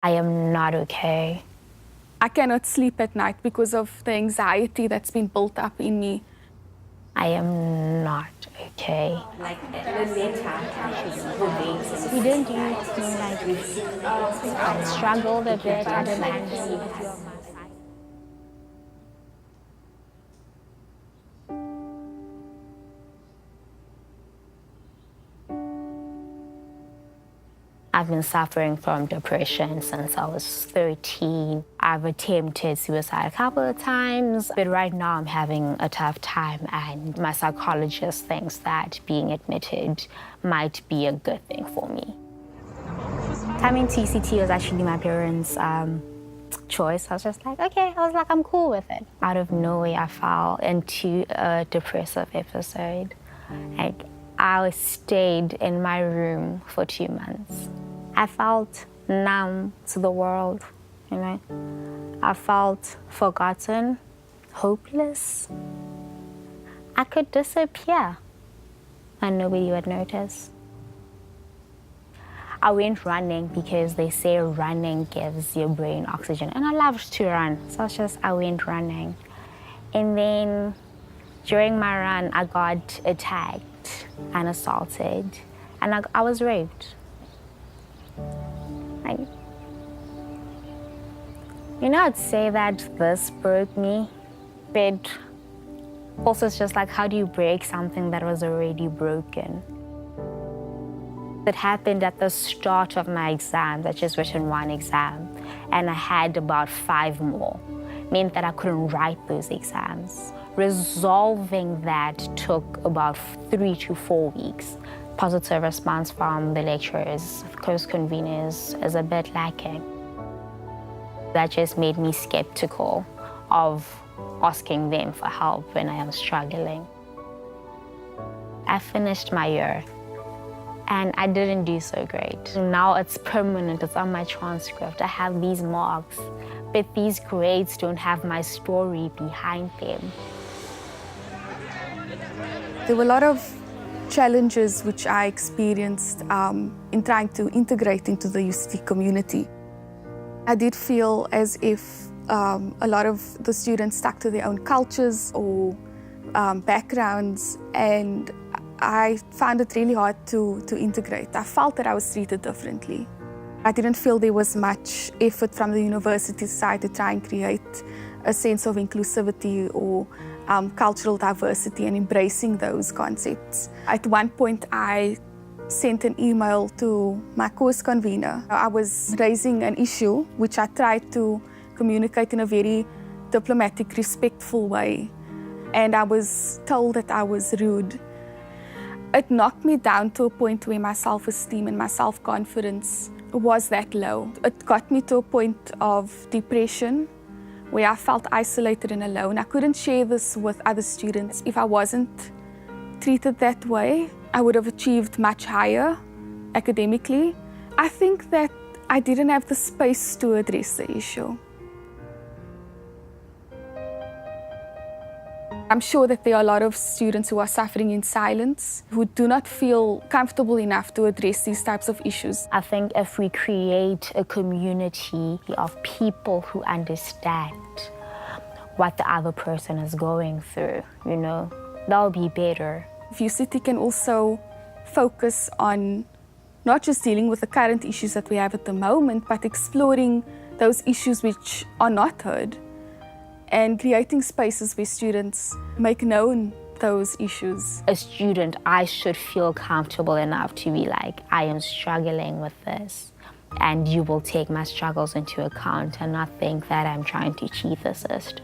I am not okay. I cannot sleep at night because of the anxiety that's been built up in me. I am not okay. Like the We didn't do I struggled a bit. I didn't handle it. I've been suffering from depression since I was 13. I've attempted suicide a couple of times, but right now I'm having a tough time, and my psychologist thinks that being admitted might be a good thing for me. Coming to ECT was actually my parents' choice. I was just like, okay, I'm cool with it. Out of nowhere, I fell into a depressive episode. I stayed in my room for 2 months. I felt numb to the world, you know. I felt forgotten, hopeless. I could disappear and nobody would notice. I went running because they say running gives your brain oxygen, and I loved to run, so I went running. And then during my run, I got attacked and assaulted, and I was raped. I'd say that this broke me, but also it's just like, how do you break something that was already broken? It happened at the start of my exams. I just written 1 exam, and I had about 5 more. Meant that I couldn't write those exams. Resolving that took about 3 to 4 weeks. Positive response from the lecturers, course conveners, is a bit lacking. That just made me skeptical of asking them for help when I am struggling. I finished my year, and I didn't do so great. Now it's permanent, it's on my transcript. I have these marks, but these grades don't have my story behind them. There were a lot of challenges which I experienced in trying to integrate into the UCT community. I did feel as if a lot of the students stuck to their own cultures or backgrounds, and I found it really hard to integrate. I felt that I was treated differently. I didn't feel there was much effort from the university side to try and create a sense of inclusivity or cultural diversity and embracing those concepts. At one point, I sent an email to my course convener. I was raising an issue which I tried to communicate in a very diplomatic, respectful way, and I was told that I was rude. It knocked me down to a point where my self-esteem and my self-confidence was that low. It got me to a point of depression where I felt isolated and alone. I couldn't share this with other students. If I wasn't treated that way, I would have achieved much higher academically. I think that I didn't have the space to address the issue. I'm sure that there are a lot of students who are suffering in silence, who do not feel comfortable enough to address these types of issues. I think if we create a community of people who understand what the other person is going through, that'll be better. UCT can also focus on not just dealing with the current issues that we have at the moment, but exploring those issues which are not heard, and creating spaces where students make known those issues. A student, I should feel comfortable enough to be like, I am struggling with this, and you will take my struggles into account and not think that I'm trying to cheat the system.